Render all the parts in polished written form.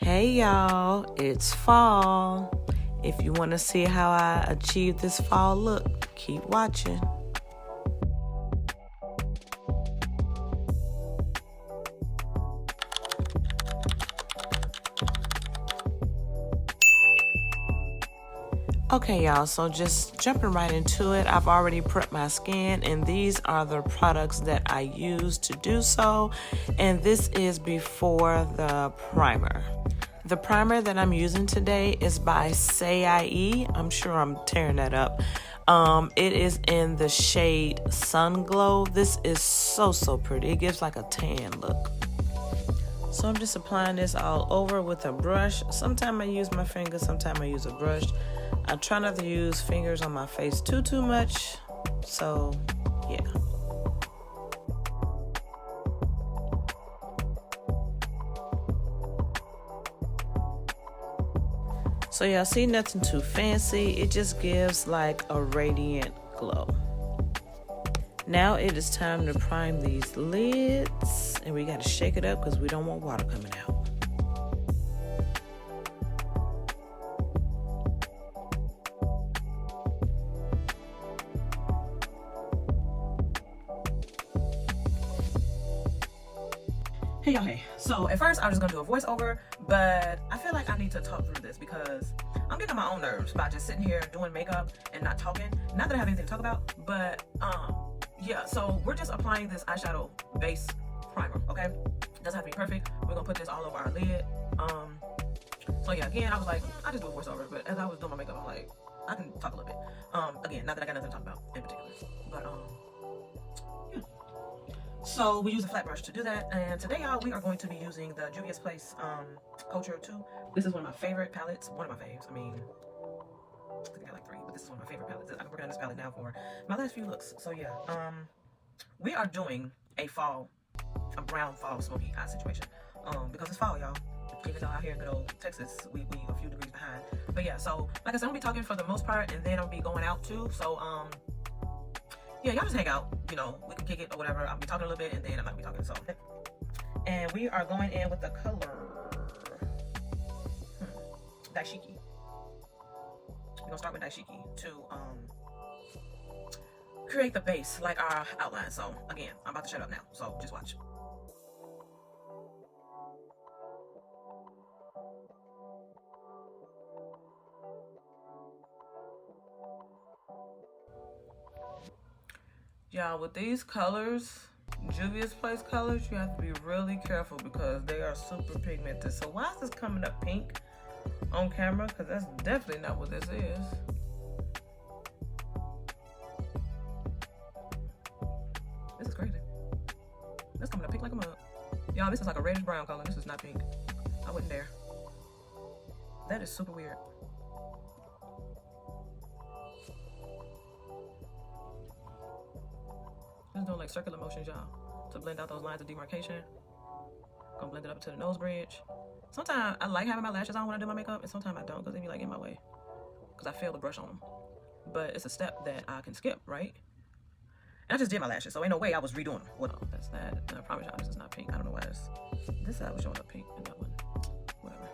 Hey y'all, it's fall. If you want to see how I achieve this fall look, keep watching. Okay y'all, so just jumping right into it, I've already prepped my skin and these are the products that I use to do so, and this is before the primer. The primer that I'm using today is by Say. I'm sure I'm tearing that up. It is in the shade Sun Glow. This is so pretty. It gives like a tan look. So I'm just applying this all over with a brush. Sometimes I use my fingers, sometimes I use a brush. I try not to use fingers on my face too much. So yeah. So y'all see, nothing too fancy. It just gives like a radiant glow. Now it is time to prime these lids, and we got to shake it up because we don't want water coming out. Hey y'all, hey. So at first I was just gonna do a voiceover, but I feel like I need to talk through this because I'm getting on my own nerves by just sitting here doing makeup and not talking. Not that I have anything to talk about, but yeah, so we're just applying this eyeshadow base primer, okay? It doesn't have to be perfect. We're gonna put this all over our lid. So yeah, again, I was like, I just do a voiceover, but as I was doing my makeup, I'm like, I can talk a little bit. Again, not that I got nothing to talk about in particular, but yeah. So we use a flat brush to do that, and today y'all, we are going to be using the Juvia's Place Culture 2. This is one of my favorite palettes, one of my faves. I mean, I think I got like 3, but this is one of my favorite palettes. I've been working on this palette now for my last few looks. So yeah, we are doing a brown fall smoky eye situation, because it's fall, y'all. Even though out here in good old Texas, we a few degrees behind. But yeah, so like I said, I'm gonna be talking for the most part, and then I'll be going out too. So yeah, y'all just hang out, you know, we can kick it or whatever. I'll be talking a little bit and then I'm not gonna be talking. So, and we are going in with the color Daishiki. We're gonna start with Daishiki to create the base, like our outline. So again, I'm about to shut up now, so just watch. Y'all, with these colors, Juvia's Place colors, you have to be really careful because they are super pigmented. So why is this coming up pink on camera? Because that's definitely not what this is. This is crazy. That's coming up pink like a mug. Y'all, this is like a reddish brown color. This is not pink. I wouldn't dare. That is super weird. Just doing like circular motions, y'all, to blend out those lines of demarcation. Gonna blend it up to the nose bridge. Sometimes I like having my lashes on when I do my makeup, and sometimes I don't because they be like in my way because I feel the brush on them. But it's a step that I can skip, right? And I just did my lashes, so ain't no way I was redoing them. Well, no, that's that. I promise y'all this is not pink. I don't know why this side was showing up pink and that one, whatever.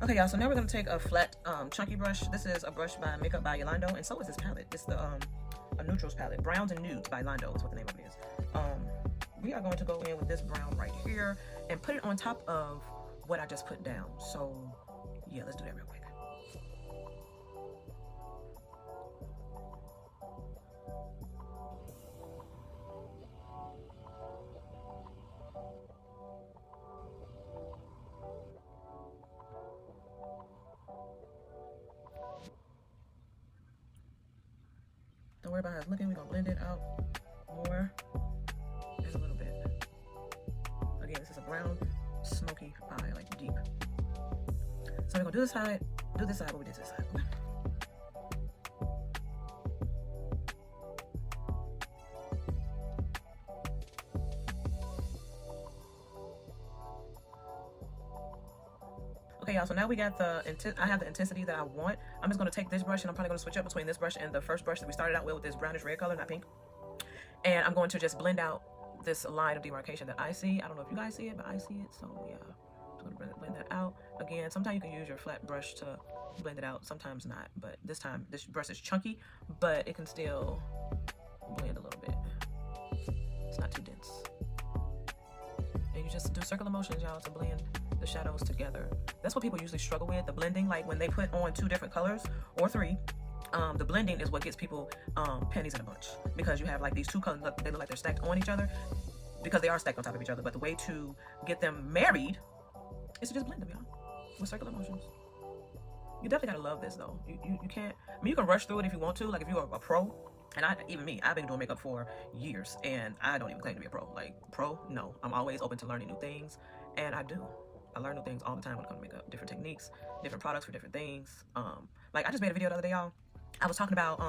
Okay, y'all, so now we're gonna take a flat, chunky brush. This is a brush by Makeup by Yolando, and so is this palette. It's the a neutrals palette, Browns and Nudes by Lando is what the name of it is. We are going to go in with this brown right here and put it on top of what I just put down. So yeah, let's do that real quick. Don't worry about how it's looking. We're gonna blend it out more. Just a little bit. Again, this is a brown, smoky eye, like deep. So we're gonna do this side what we did this side. Okay. Okay, y'all, so now we got I have the intensity that I want. I'm just gonna take this brush and I'm probably gonna switch up between this brush and the first brush that we started out with this brownish red color, not pink. And I'm going to just blend out this line of demarcation that I see. I don't know if you guys see it, but I see it. So yeah, I'm just gonna blend that out. Again, sometimes you can use your flat brush to blend it out, sometimes not. But this time, this brush is chunky, but it can still blend a little bit. It's not too dense. And you just do circular motions, y'all, to blend the shadows together. That's what people usually struggle with, the blending. Like when they put on 2 different colors or 3, the blending is what gets people panties in a bunch, because you have like these 2 colors, they look like they're stacked on each other because they are stacked on top of each other. But the way to get them married is to just blend them, y'all, with circular motions. You definitely gotta love this though. You can't, I mean, you can rush through it if you want to, like if you're a pro. And even me, I've been doing makeup for years, and I don't even claim to be a pro. Like, pro, no. I'm always open to learning new things, and I do. I learn new things all the time when it comes to makeup. Different techniques, different products for different things. Like, I just made a video the other day, y'all. I was talking about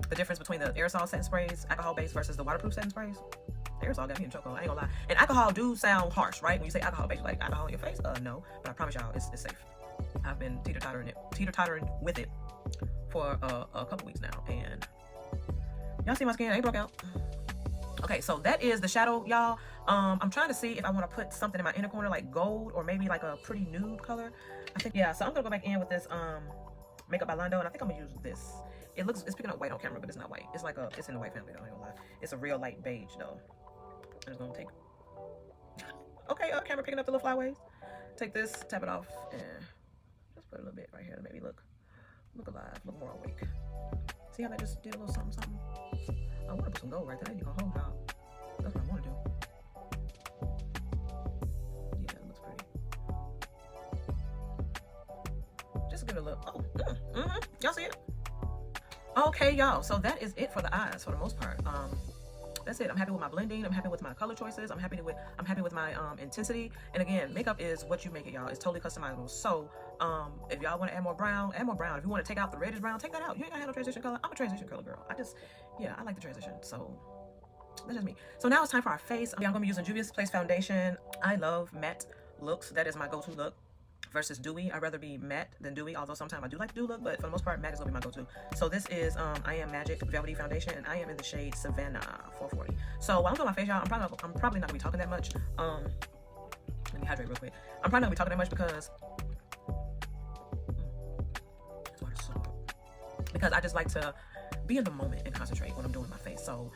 the difference between the aerosol setting sprays, alcohol-based, versus the waterproof setting sprays. The aerosol got me in choco, I ain't gonna lie. And alcohol do sound harsh, right? When you say alcohol-based, like alcohol in your face? No. But I promise y'all, it's safe. I've been teeter-tottering with it for a couple weeks now, and y'all see my skin, it ain't broke out. Okay, so that is the shadow, y'all. I'm trying to see if I want to put something in my inner corner like gold, or maybe like a pretty nude color. I think, yeah, so I'm gonna go back in with this Makeup by Londo, and I think I'm gonna use this. It's picking up white on camera, but it's not white. It's like it's in the white family though, I ain't gonna lie. It's a real light beige though. I'm just gonna take, okay, camera picking up the little flyaways. Take this, tap it off, and just put a little bit right here to maybe look alive, look more awake. See how that just did a little something, something? I want to put some gold right there. You can hold out. That's what I want to do. Yeah, it looks pretty. Just give it a look. Oh, y'all see it? Okay, y'all. So that is it for the eyes for the most part. That's it. I'm happy with my blending. I'm happy with my color choices. I'm happy with my intensity. And again, makeup is what you make it, y'all. It's totally customizable. So if y'all want to add more brown, add more brown. If you want to take out the reddish brown, take that out. You ain't gotta have no transition color. I'm a transition color girl. I like the transition. So that's just me. So now it's time for our face. I'm gonna be using Juvia's Place foundation. I love matte looks. That is my go-to look. Versus dewy, I'd rather be matte than dewy, although sometimes I do like the dew look, but for the most part, matte is gonna be my go-to. So this is I Am Magic Velvety Foundation, and I am in the shade Savannah 440. So while I'm doing my face, y'all, I'm probably not gonna be talking that much. Let me hydrate real quick. I'm probably not gonna be talking that much because I just like to be in the moment and concentrate when I'm doing my face. So,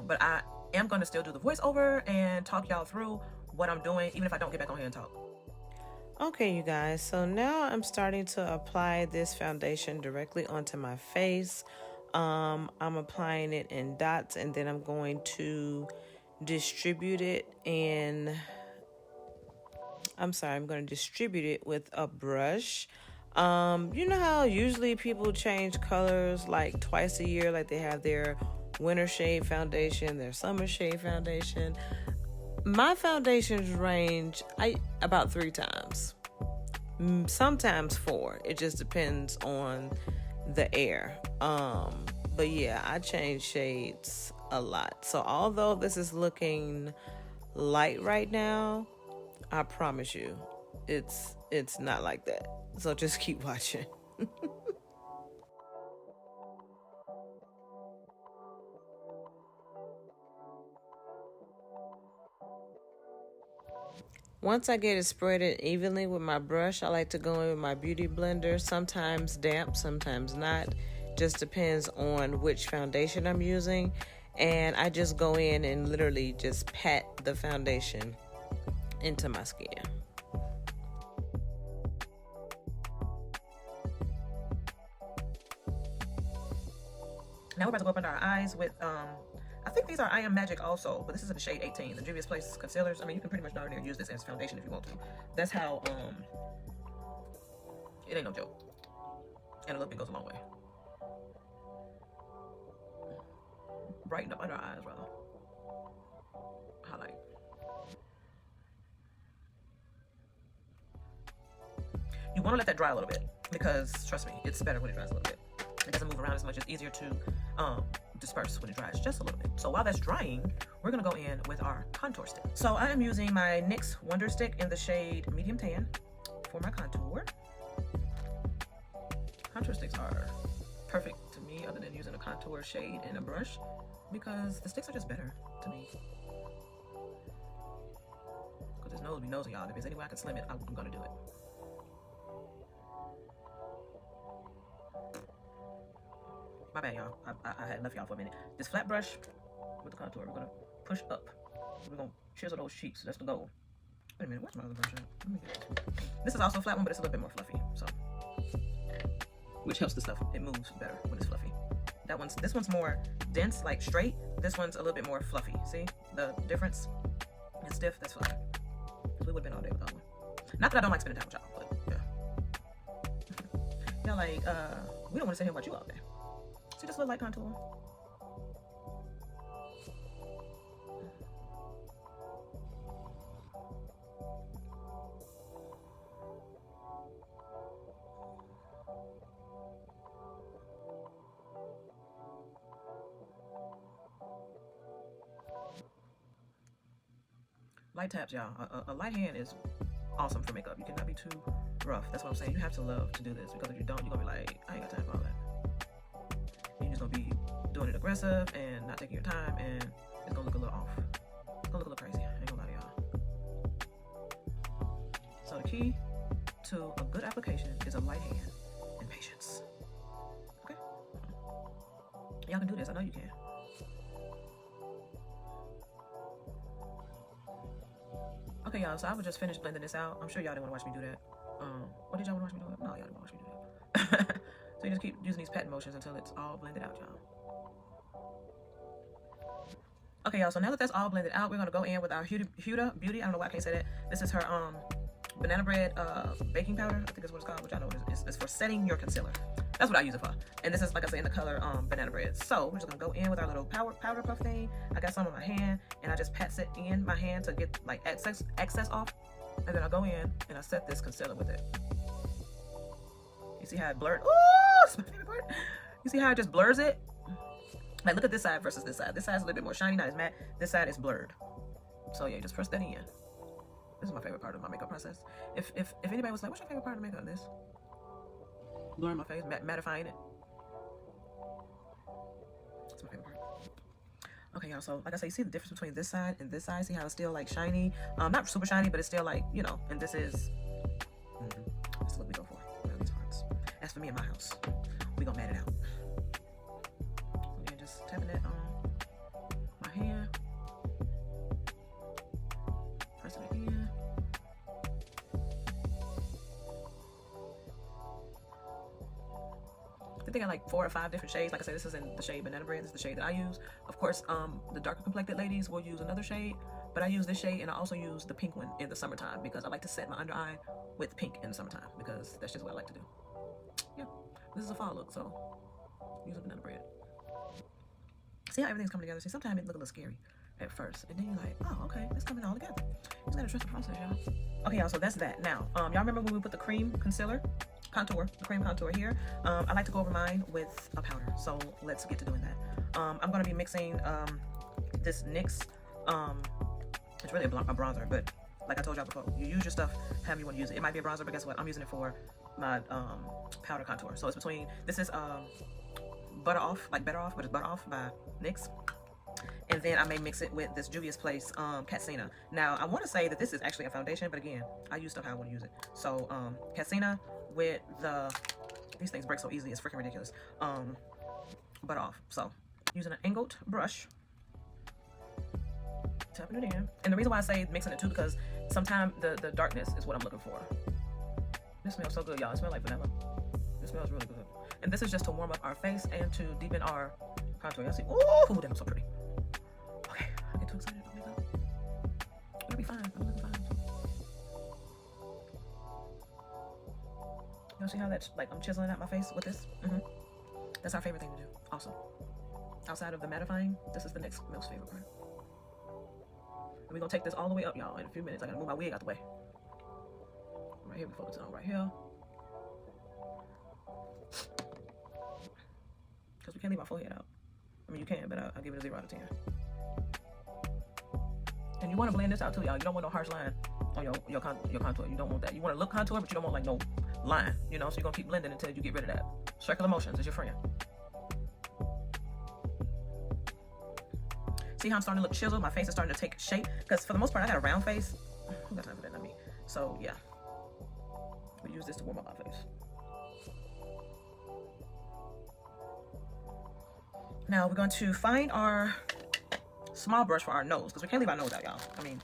but I am gonna still do the voiceover and talk y'all through what I'm doing, even if I don't get back on here and talk. Okay, you guys, so now I'm starting to apply this foundation directly onto my face. I'm applying it in dots, and then I'm going to distribute it I'm going to distribute it with a brush. You know how usually people change colors like twice a year, like they have their winter shade foundation, their summer shade foundation. My foundations range about 3 times, sometimes 4. It just depends on the air. But yeah, I change shades a lot. So although this is looking light right now, I promise you, it's not like that. So just keep watching. Once I get it spreaded evenly with my brush, I like to go in with my beauty blender, sometimes damp, sometimes not. Just depends on which foundation I'm using. And I just go in and literally just pat the foundation into my skin. Now we're about to go up under our eyes with I think these are I Am Magic also, but this is in the shade 18, the Juvia's Place concealers. I mean, you can pretty much darn near use this as foundation if you want to. That's how, it ain't no joke. And a little bit goes a long way. Brighten up under our eyes, rather. Highlight. You want to let that dry a little bit, because trust me, it's better when it dries a little bit. It doesn't move around as much. It's easier to disperse when it dries just a little bit. So while that's drying, we're gonna go in with our contour stick. So I am using my NYX Wonder Stick in the shade Medium Tan for my contour. Contour sticks are perfect to me, other than using a contour shade and a brush, because the sticks are just better to me. This nose be nosy, y'all. If there's any way I can slim it, I'm gonna do it. My bad, y'all. I had left y'all for a minute. This flat brush with the contour, we're gonna push up. We're gonna chisel those cheeks. That's the goal. Wait a minute, where's my other brush at? Let me get this. This is also a flat one, but it's a little bit more fluffy. So, which helps the stuff. It moves better when it's fluffy. This one's more dense, like straight. This one's a little bit more fluffy. See the difference? It's stiff. That's fine. We would have been all day without one. Not that I don't like spending time with y'all, but yeah. Y'all like, we don't want to sit here about you all day. See this little light contour? Light taps, y'all. A light hand is awesome for makeup. You cannot be too rough. That's what I'm saying. You have to love to do this, because if you don't, you're gonna be like, I ain't got time for all that. You're just gonna be doing it aggressive and not taking your time, and it's gonna look a little off. It's gonna look a little crazy. I ain't gonna lie to y'all. So the key to a good application is a light hand and patience. Okay? Y'all can do this. I know you can. Okay, y'all, so I would just finish blending this out. I'm sure y'all didn't want to watch me do that. What did y'all want to watch me do? No, y'all didn't want to watch me do that. So you just keep using these pat motions until it's all blended out, y'all. Okay, y'all, so now that that's all blended out, we're going to go in with our Huda Beauty. I don't know why I can't say that. This is her banana bread baking powder. I think that's what it's called, which I know it's for setting your concealer. That's what I use it for. And this is, like I said, in the color banana bread. So we're just gonna go in with our little powder puff thing. I got some on my hand, and I just pat it in my hand to get like excess off. And then I go in and I set this concealer with it. You see how it blurred? Ooh, that's my favorite part. You see how it just blurs it? Like, look at this side versus this side. This side's a little bit more shiny, not as matte. This side is blurred. So yeah, just press that in. This is my favorite part of my makeup process. If anybody was like, what's your favorite part of makeup? This blurring my face, mattifying it. That's my favorite part. Okay, y'all, so like I said, you see the difference between this side and this side? See how it's still like shiny? Not super shiny, but it's still like, you know, and this is, that's what we go for, these parts. As for me in my house, we gonna mat it out. Again, just tapping it on my hand. Pressing it in. I think I got like 4 or 5 different shades. Like I said, this is in the shade Banana Bread. This is the shade that I use. Of course, the darker complected ladies will use another shade, but I use this shade, and I also use the pink one in the summertime because I like to set my under eye with pink in the summertime because that's just what I like to do. Yeah, this is a fall look, so use a Banana Bread. See how everything's coming together? See, sometimes it look a little scary at first, and then you're like, oh, okay, it's coming all together. You just gotta trust the process, y'all. Okay, y'all, so that's that. Now, y'all remember when we put the cream concealer? The cream contour here. I like to go over mine with a powder, so let's get to doing that. I'm going to be mixing this NYX. It's really a bronzer, but like I told y'all before, you use your stuff however you want to use it. It might be a bronzer, but guess what? I'm using it for my powder contour. So it's between, this is Better Off by NYX. And then I may mix it with this Juvia's Place Katsina. Now, I want to say that this is actually a foundation, but again, I use stuff how I want to use it. So Katsina with these things break so easily, it's freaking ridiculous. Butter Off. So using an angled brush, tapping it in. And the reason why I say mixing it too, because sometimes the darkness is what I'm looking for. This smells so good, y'all. It smells like vanilla. It smells really good. And this is just to warm up our face and to deepen our contour. Y'all see? Ooh, that looks so pretty. Okay, I get too excited about makeup. It'll be fine. I'm looking fine. Y'all see how that's like I'm chiseling out my face with this? That's our favorite thing to do. Awesome. Outside of the mattifying, this is the next most favorite part. And we're gonna take this all the way up, y'all. In a few minutes, I gotta move my wig out the way. Right here, we focus on right here. Because we can't leave our forehead out. I mean, you can, but I'll give it a 0 out of 10. And you want to blend this out too, y'all. You don't want no harsh line on your contour. You don't want that. You want to look contour, but you don't want like no line, you know? So you're going to keep blending until you get rid of that. Circular motions is your friend. See how I'm starting to look chiseled? My face is starting to take shape. Because for the most part, I got a round face. Who got time for that? Not me. So yeah, we use this to warm up our face. Now we're going to find our small brush for our nose, because we can't leave our nose out, y'all. I mean,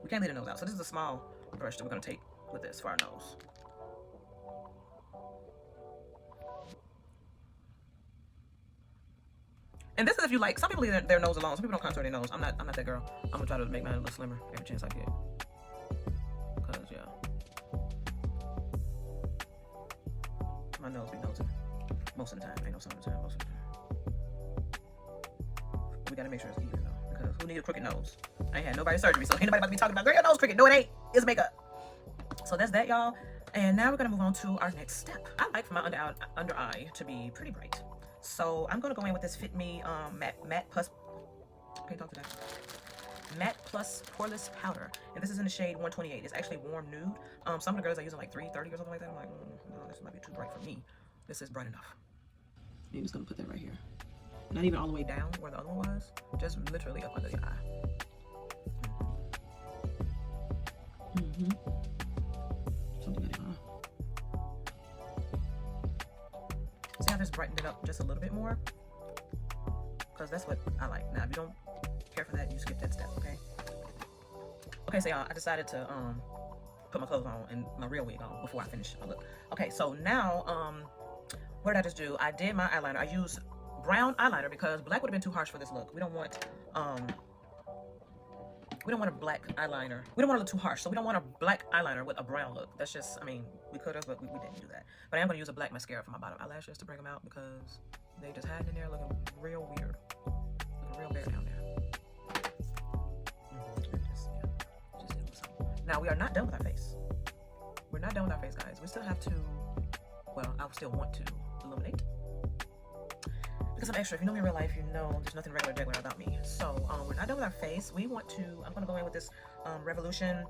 we can't leave the nose out. So this is a small brush that we're going to take with this for our nose. And this is if you like, some people leave their nose alone. Some people don't contour their nose. I'm not that girl. I'm gonna try to make mine a little slimmer every chance I get. Cause yeah, my nose be nosing most of the time. Ain't no some of the time, most of the time. We gotta make sure it's even though, because who need a crooked nose? I ain't had nobody's surgery, so ain't nobody about to be talking about, girl, your nose crooked. No, it ain't. It's makeup. So that's that, y'all. And now we're gonna move on to our next step. I like for my under eye to be pretty bright. So I'm gonna go in with this Fit Me matte plus, can't talk to that, matte plus poreless powder, and this is in the shade 128. It's actually warm nude. Some of the girls are using like 330 or something like that. I'm like, no, this might be too bright for me. This is bright enough. I'm just gonna put that right here. Not even all the way down where the other one was, just literally up under the eye. Something like that, huh? See how this brightened it up just a little bit more? Because that's what I like. Now, if you don't care for that, you skip that step, okay? Okay, so y'all, I decided to put my clothes on and my real wig on before I finish my look. Okay, so now, what did I just do? I did my eyeliner. I used brown eyeliner because black would have been too harsh for this look. We don't want a black eyeliner. We don't want to look too harsh, so we don't want a black eyeliner with a brown look. That's just, I mean, we could have, but we didn't do that. But I am going to use a black mascara for my bottom eyelashes to bring them out because they just hiding in there looking real weird. Looking real bare down there. Now, we are not done with our face. We're not done with our face, guys. We still have to, well, I still want to illuminate. Because I'm extra. If you know me in real life, you know there's nothing regular about me. So we're not done with our face. We want to, I'm going to go in with this Revolution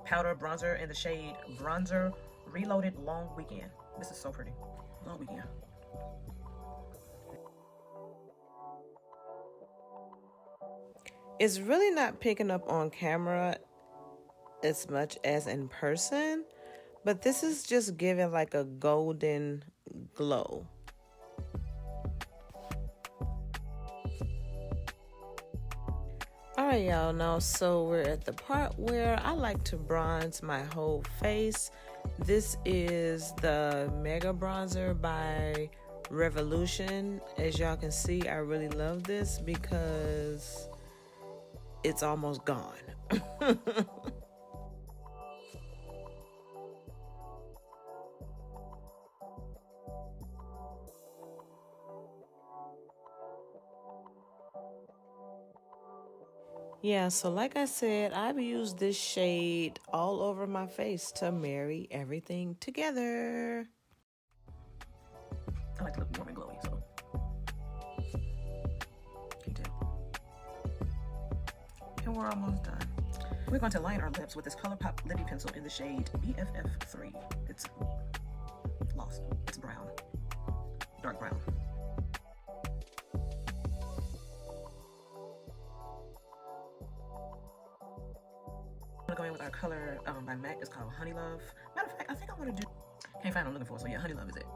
powder bronzer in the shade Bronzer Reloaded Long Weekend. This is so pretty. Long Weekend. It's really not picking up on camera as much as in person, but this is just giving like a golden glow. Alright, y'all, now so we're at the part where I like to bronze my whole face. This is the Mega Bronzer by Revolution. As y'all can see, I really love this because it's almost gone. Yeah, so like I said, I've used this shade all over my face to marry everything together. I like to look warm and glowy, so. Can't tell. And we're almost done. We're going to line our lips with this ColourPop Lippy Pencil in the shade BFF3. It's lost. It's brown. Dark brown. I'm gonna go in with our color by MAC. It's called Honey Love. Matter of fact, I think I'm gonna do, can't find what I'm looking for, so yeah, Honey Love is it.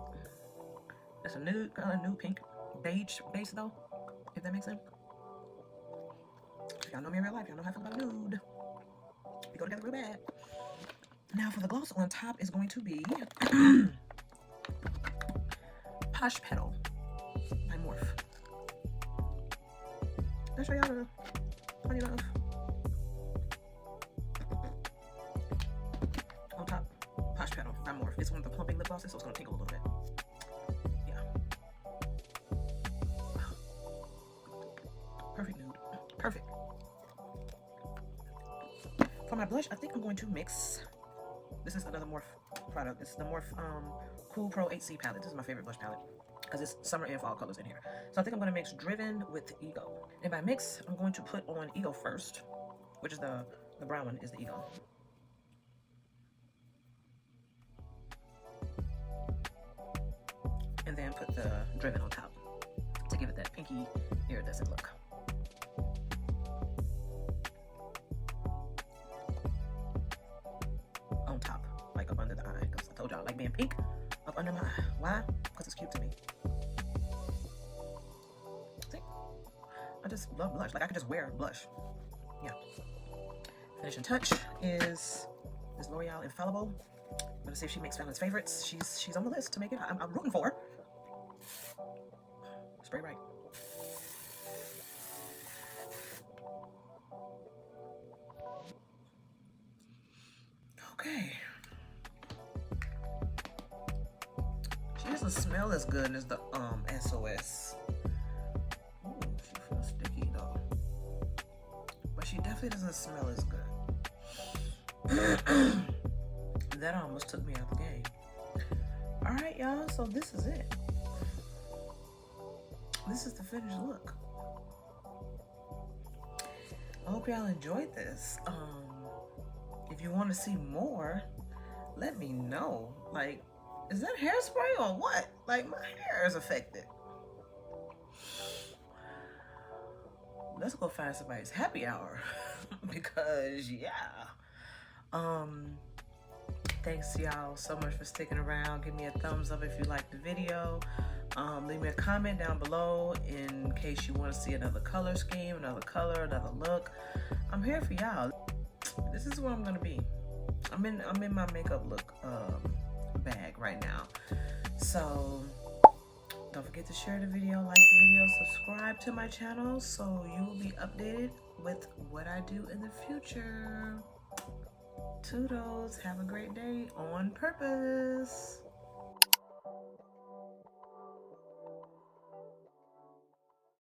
It's a nude color, nude pink, beige base though, if that makes sense. Y'all know me in real life, y'all know how I feel about nude. We go together real bad. Now for the gloss on top is going to be Posh Petal by Morphe. I'll show y'all the Honey Love. On top, Posh Petal by Morphe. It's one of the plumping lip glosses, so it's gonna tingle a little bit. Yeah. Perfect nude. Perfect. For my blush, I think I'm going to mix. This is another Morphe product. It's the Morphe Cool Pro 8C palette. This is my favorite blush palette because it's summer and fall colors in here. So I think I'm going to mix Driven with Ego. And by mix, I'm going to put on Ego first, which is the brown one is the Ego. And then put the Driven on top to give it that pinky iridescent look. Told y'all, like being pink up under my eye. Why? Because it's cute to me. See? I just love blush. Like I could just wear blush. Yeah. Finishing touch is this L'Oreal Infallible. I'm gonna see if she makes Fallon's favorites. She's on the list to make it. I'm rooting for her. Spray right. Okay. She doesn't smell as good as the SOS. Ooh, she feels sticky though. But she definitely doesn't smell as good. That almost took me out the game. Alright, y'all, so this is it. This is the finished look. I hope y'all enjoyed this. If you want to see more, let me know. Like, is that hairspray or what? Like, my hair is affected. Let's go find somebody's happy hour. Because, yeah. Thanks y'all so much for sticking around. Give me a thumbs up if you liked the video. Leave me a comment down below in case you want to see another color scheme, another color, another look. I'm here for y'all. This is where I'm gonna be. I'm in my makeup look bag right now. So don't forget to share the video, like the video, subscribe to my channel so you will be updated with what I do in the future. Toodles, have a great day on purpose.